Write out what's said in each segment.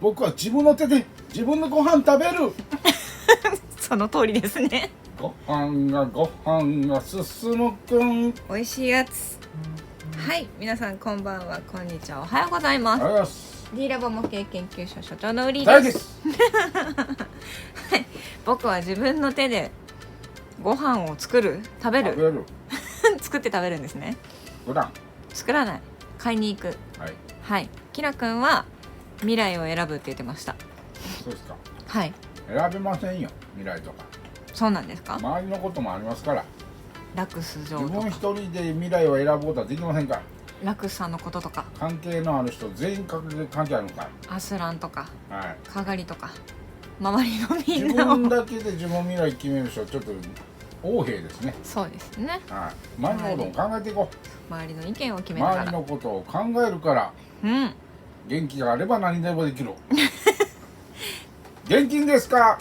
僕は自分の手で自分のご飯食べる。その通りですね。ご飯が進むくん。美味しいやつ。はい、皆さんこんばんは、こんにちは、おはようございます。ありがとうございます。 D ラボ模型研究所所長のウリー大で。ですす。はい、僕は自分の手でご飯を作る、食べる、食べる。作って食べるんですね。普段。作らない、買いに行く。はい。はい、キラくんは未来を選ぶって言ってました。そうですか。はい、選べませんよ、未来とか。そうなんですか。周りのこともありますから。ラクス城自分とか一人で未来を選ぶことはできませんから。ラクスさんのこととか関係のある人全員関係あるのか。アスランとかはい。カガリとか周りのみ自んなを分だけで自分未来決める人はちょっと横柄ですね。そうですね。はい。周りのことも考えていこ周りの意見を決う。めながら、周りのことを考えるからうん元気があれば何でもできる。現金ですか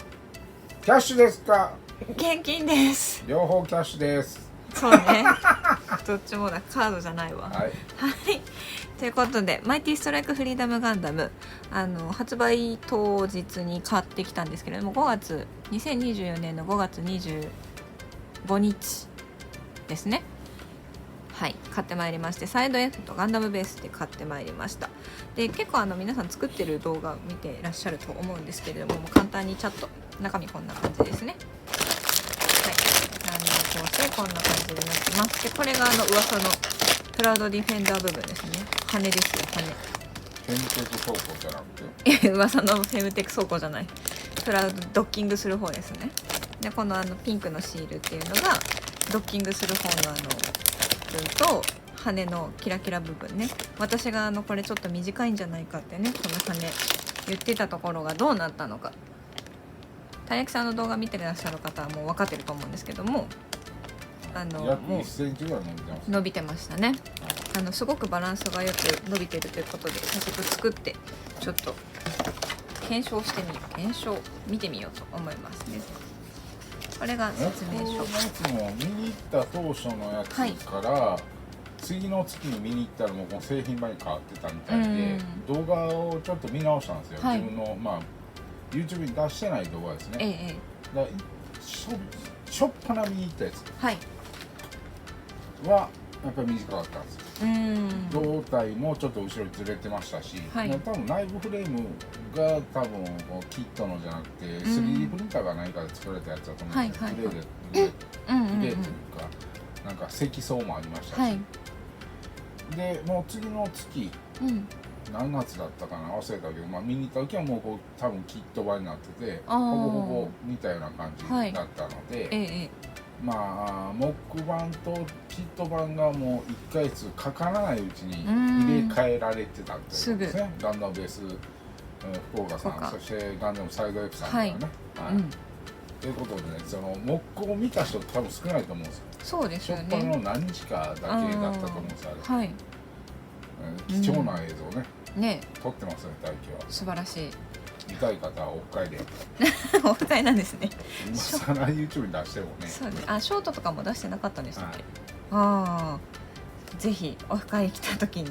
キャッシュですか。現金です。両方キャッシュです。そうねどっちもだ、カードじゃないわ。はい。はい、ということでマイティストライクフリーダムガンダム発売当日に買ってきたんですけれども、2024年の5月25日ですね。はい、買ってまいりまして、サイド F とガンダムベースで買ってまいりました。で、結構皆さん作ってる動画見ていらっしゃると思うんですけれども、もう簡単にチャット中身こんな感じですね。はい、構成こんな感じになってます。で、これが噂のクラウドディフェンダー部分ですね。羽ですよ、羽。フェムテク倉庫じゃなくて噂のフェムテク倉庫じゃない、クラウドドッキングする方ですね。で、このピンクのシールっていうのがドッキングする方のと羽のキラキラ部分ね。私がこれちょっと短いんじゃないかってね、この羽言ってたところがどうなったのか。たい焼きさんの動画見てらっしゃる方はもう分かってると思うんですけども、約も1センチぐらい伸びてます。う伸びてましたね。すごくバランスがよく伸びてるということで、早速作ってちょっと検証見てみようと思いますね。これが説明書。やつも見に行った当初のやつから、次の月に見に行ったらもうこの製品版に変わってたみたいで、動画をちょっと見直したんですよ。はい、自分のYouTube に出してない動画ですね。だからしょっぱな見に行ったやつはやっぱり短かったんですよ。胴体もちょっと後ろにずれてましたし、はい、多分内部フレームが多分キットのじゃなくて 3D プリンターが何かで作られたやつだと思うんですけど、グレーというかなんか積層もありましたし、はい、でもう次の月、何月だったかな忘れたけど、見に行った時はもう多分キット版になってて、ほぼほぼ似たような感じだったので、木版とキット版がもう1ヶ月かからないうちに入れ替えられてたっていうことですね。ガンダムベース福岡さん、そしてガンダムサイド F さんからね。ということでね、その木工を見た人多分少ないと思うんですよ。そうですよね。しょっぱなの何日かだけだったと思うんですよ。はい。貴重な映像ね。撮ってますね、大輝は。素晴らしい。見たい方はオフ会で。オフ会なんですね。今更 YouTube に出してもね。そうね。ショートとかも出してなかったんでしたっけ？ぜひオフ会来た時に。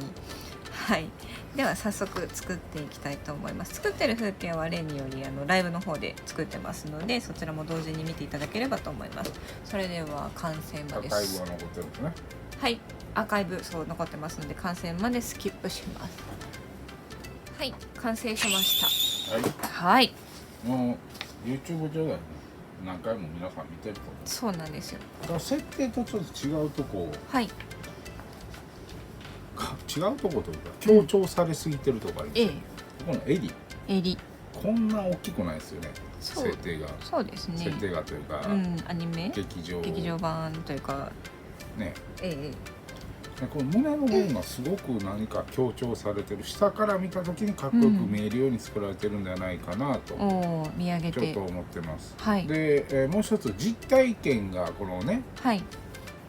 はい。では早速作っていきたいと思います。作ってる風景は例によりライブの方で作ってますので、そちらも同時に見ていただければと思います。それでは完成まで。アーカイブは残ってるんですね。はい。アーカイブ残ってますので完成までスキップします。はい、完成しました。はい。もう YouTube 上で何回も皆さん見てると思う。そうなんですよ。設定とちょっと違うとこ。はい。違うとこというか強調されすぎてるとこありますよね。この襟こんな大きくないですよね。設定が。そうですね。設定がというか、アニメ劇場版というかね。この胸の部分がすごく何か強調されてる、下から見た時にかっこよく見えるように作られてるんではないかなと見上げてちょっと思ってます。はい。で、もう一つ実体験がこのね、はい、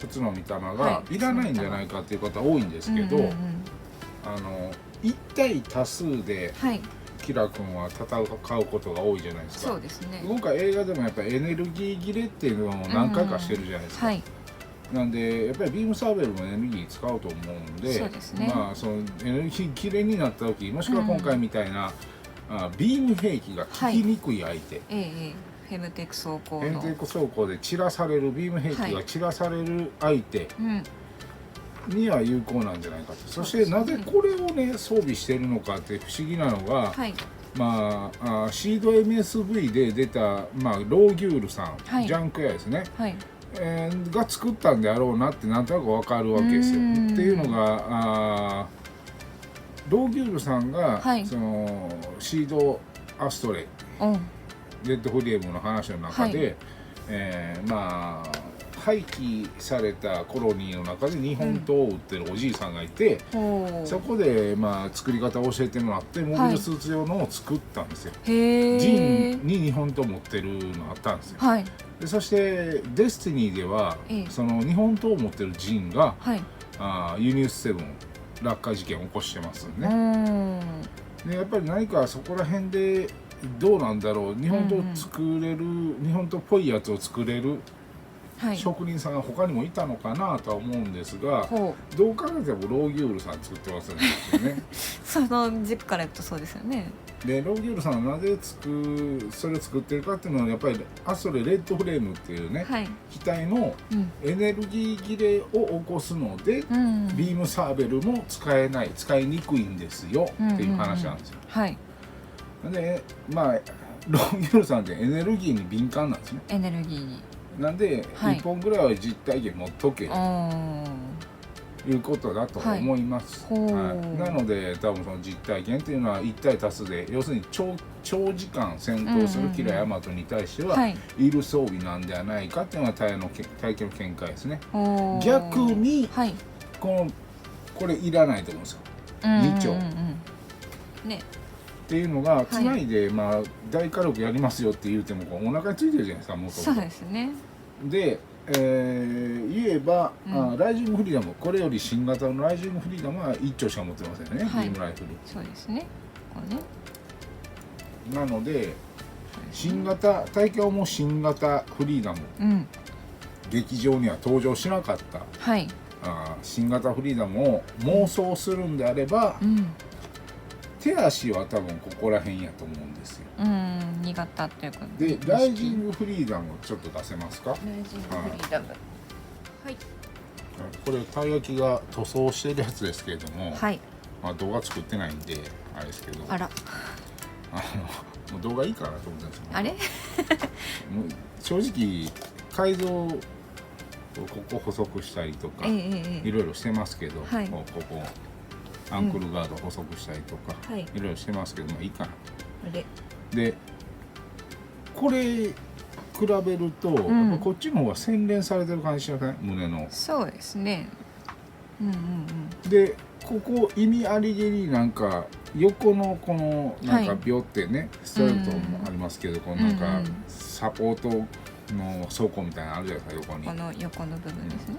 普通の見た目がいらないんじゃないかっていう方多いんですけど、1対多数でキラ君は戦うことが多いじゃないですか。そうですね。今回映画でもやっぱりエネルギー切れっていうのを何回かしてるじゃないですか。なんでやっぱりビームサーベルもエネルギー使うと思うんで、そうですね。そのエネルギー切れになった時、もしくは今回みたいな、ビーム兵器が効きにくい相手、フェムテック装甲のフェムテック装甲で散らされるビーム兵器が散らされる相手には有効なんじゃないかと、そしてなぜこれをね装備してるのかって不思議なのが、まあ、シード MSV で出た、ローギュールさん、ジャンク屋ですね、が作ったんであろうなってなんとなく分かるわけですよ。っていうのがローギュールさんが、そのシードアストレイ、レッドフレームの話の中で、廃棄されたコロニーの中で日本刀を売ってるおじいさんがいて、そこで、作り方を教えてもらってモビルスーツ用のを作ったんですよ。ジンに日本刀持ってるのあったんですよ。でそしてデスティニーでは、その日本刀を持ってるジンが、ユニウス7落下事件を起こしてますよね。でやっぱり何かそこら辺でどうなんだろう、日本刀作れる、日本刀っぽいやつを作れる職人さんが他にもいたのかなとは思うんですが、どう考えてもローギュールさん作ってますよね。その軸から言うとそうですよね。でローギュールさんはなぜそれを作ってるかっていうのはやっぱりアストレレッドフレームっていうね、機体のエネルギー切れを起こすので、ビームサーベルも使いにくいんですよっていう話なんですよ。でローギュールさんってエネルギーに敏感なんですね。エネルギーになんで、1本ぐらいは実体験持っとけということだと思います。なので多分その実体験っていうのは1対多数で、要するに長時間戦闘するキラヤマトに対してはいる装備なんではないかっていうのが体験の見解ですね。逆に、これいらないと思うんですよ、2丁。っていうのがつないで、大火力やりますよって言うてもお腹についてるじゃないですか、元々。そうですね。で、言えば、ライジングフリーダム、これより新型のライジングフリーダムは1丁しか持ってませんよね、ビームライフル。そうですね。なので大会も新型フリーダム、劇場には登場しなかった、新型フリーダムを妄想するんであれば、手足は多分ここら辺やと思うんですよ。新潟っていうかでライジングフリーダムちょっと出せますか。ライジングフリーダム、これたい焼きが塗装してるやつですけれども、動画作ってないんであれですけど、もう動画いいかなと思ってるんですよ。あれもう正直改造ここ細くしたりとか、いろいろしてますけど、ここアンクルガード細くしたりとか、いろいろしてますけど、いいかな。でこれ比べると、こっちの方が洗練されてる感じしません？胸の。そうですね。でここ意味ありげになんか横のこのなんかビョってね、ストレートもありますけど、このなんかサポートの倉庫みたいなのあるじゃないですか、横に。この横の部分ですね。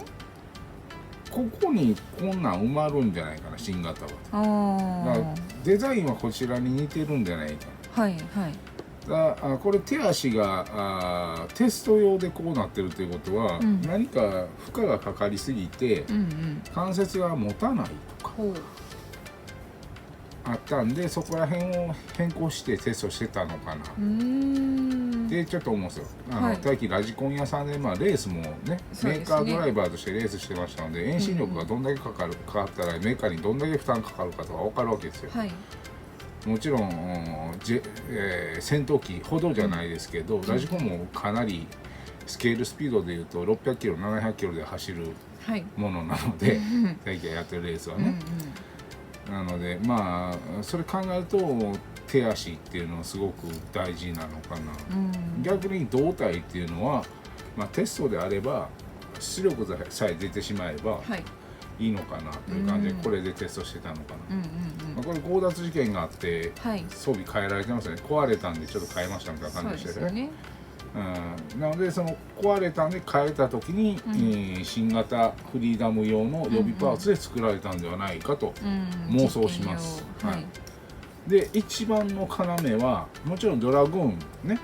ここにこんなん埋まるんじゃないかな、新型は。デザインはこちらに似てるんじゃないかな。これ手足がテスト用でこうなってるということは、何か負荷がかかりすぎて、関節が持たないとかあったんで、そこら辺を変更してテストしてたのかなってちょっと思うんですよ。大輝ラジコン屋さんでレースもね、メーカードライバーとしてレースしてましたので、遠心力がどんだけかかったらメーカーにどんだけ負担かかるかとか分かるわけですよ。もちろん、戦闘機ほどじゃないですけど、ラジコンもかなりスケールスピードでいうと600キロ700キロで走るものなので、大輝がやってるレースはね。なのでそれ考えると手足っていうのはすごく大事なのかな。逆に胴体っていうのは、テストであれば出力さえ出てしまえばいいのかなという感じで、これでテストしてたのかな。これ強奪事件があって装備変えられてますよね。壊れたんでちょっと変えましたみたいな感じでしたよね。なのでその壊れたんで変えた時に、新型フリーダム用の予備パーツで作られたんではないかと妄想します。で一番の要はもちろんドラグーンね、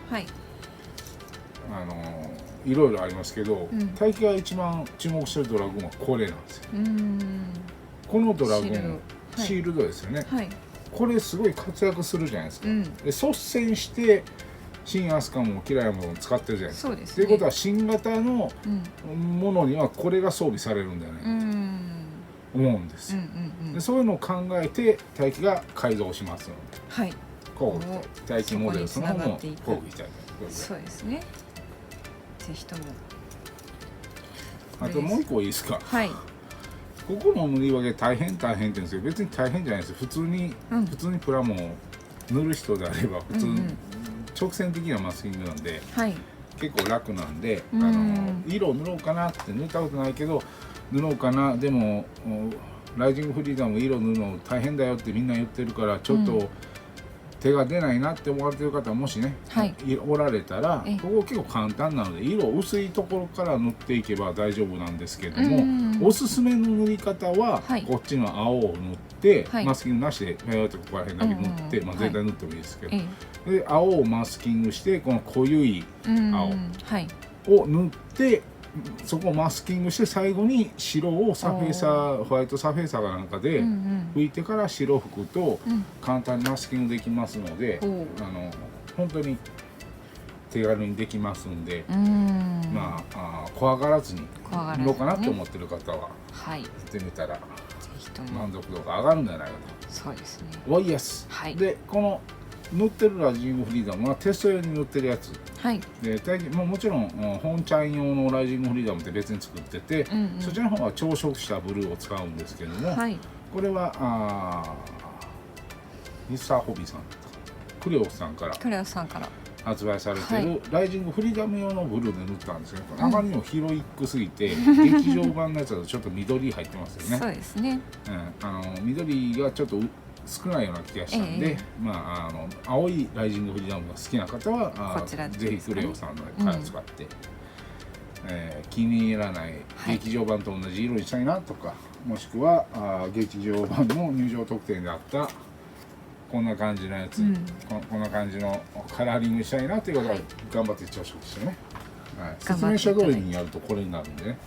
いろいろありますけど、大輝が一番注目してるドラグーンはこれなんですよ。このドラグーンシールドですよね。これすごい活躍するじゃないですか、で率先して新アスカもキラヤも使ってるじゃないですか。そうですね。ということは新型のものにはこれが装備されるんじゃないかと思うんですよ。でそういうのを考えて大気が改造しますので、はい、こう大気モデルその方も交互したいと。そうですね。ぜひとも。あともう一個いいですか。はい。ここの塗り分け大変って言うんですけど、別に大変じゃないですよ。普通にプラモを塗る人であれば普通に直線的なマスキングなんで、結構楽なんで、色を塗ろうかなって塗ったことないけど塗ろうかな、でもライジングフリーダム色塗るの大変だよってみんな言ってるからちょっと手が出ないなって思われてる方もしね、おられたらここ結構簡単なので色薄いところから塗っていけば大丈夫なんですけども、おすすめの塗り方はこっちの青を塗って、マスキングなしでフェアとここら辺だけ塗って、全体塗ってもいいですけど、で青をマスキングしてこの濃ゆい青を塗ってそこをマスキングして最後に白をサフェーサーホワイトサフェーサーかなんかで拭いてから白拭くと簡単にマスキングできますので、本当に手軽にできますんで、まあ怖がらずに塗ろうかなと思ってる方はやってみたら満足度が上がるんじゃないかと。そうですね。わいやす。でこの塗ってるライジングフリーダムはテスト用に塗ってるやつ、でもちろん本チャン用のライジングフリーダムって別に作ってて、そちらの方は調色したブルーを使うんですけども、これはミスターホビーさんクレオスさんから発売されてるライジングフリーダム用のブルーで塗ったんですけど、あまりにもヒロイックすぎて劇場版のやつだとちょっと緑入ってますよね。そうですね。緑がちょっと少ないような気がしたんで、青いライジングフリーダムが好きな方はぜひクレオさんのから使って、気に入らない劇場版と同じ色にしたいなとか、もしくは劇場版の入場特典であったこんな感じのやつ、こんな感じのカラーリングしたいなという方は頑張って朝食してね、説明書通りにやるとこれになるんでね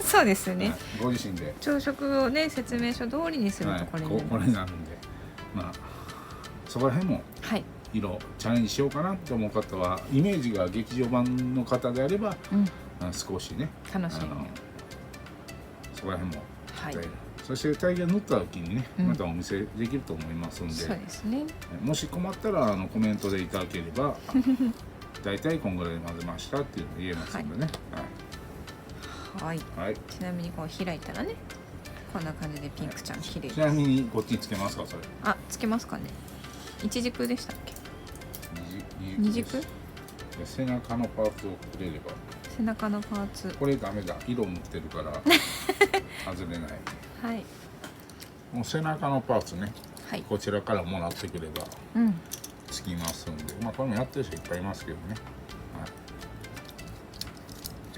そうですね、ご自身で朝食をね説明書通りにするとこれになるんで、そこら辺も色チャレンジしようかなって思う方はイメージが劇場版の方であれば、少しね楽しみそこら辺もそして体験塗った時にね、またお見せできると思いますんで、そうですね、もし困ったらコメントでいただければだいたいこんぐらいで混ぜましたっていうの言えますんでね。ちなみにこう開いたらねこんな感じでピンクちゃん綺麗です。ちなみにこっちにつけますかそれ。つけますかね。一軸でしたっけ。二軸。背中のパーツをくれれば。背中のパーツ。これダメだ。色塗ってるから外れない。もう背中のパーツね。こちらからもらってくればつきますんで、これもやってる人いっぱいいますけどね。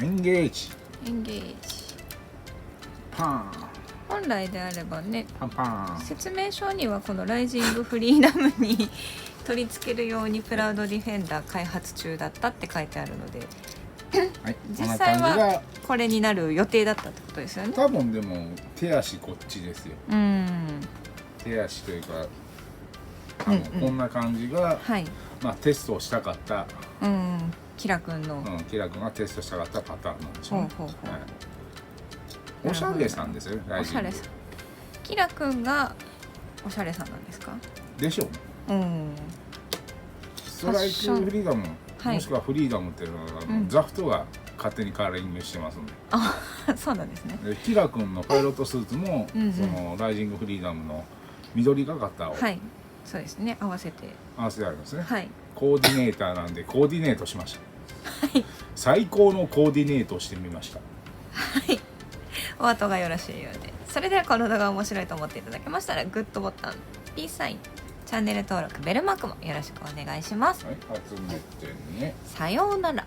エンゲージ。パーン。本来であればね、パンパン。説明書にはこのライジングフリーダムに取り付けるようにプラウドディフェンダー開発中だったって書いてあるので、実際はこれになる予定だったってことですよね。多分でも手足こっちですよ。手足というかこんな感じが、テストをしたかった、キラ君がテストしたかったパターンなんでしょうね。おしゃれさんですよね。おしゃれさん。キラ君がおしゃれさんなんですか。でしょうね。ストライクフリーダム、もしくはフリーダムっていうのはザフトが勝手にカラーリングしてますので。そうなんですね。キラ君のパイロットスーツもそのライジングフリーダムの緑がかったを、そうですね、合わせてありますね。コーディネーターなんでコーディネートしました。最高のコーディネートをしてみました。お後がよろしいようで。それではこの動画が面白いと思っていただけましたらグッドボタン、ピースサイン、チャンネル登録、ベルマークもよろしくお願いします。集めてね。さようなら。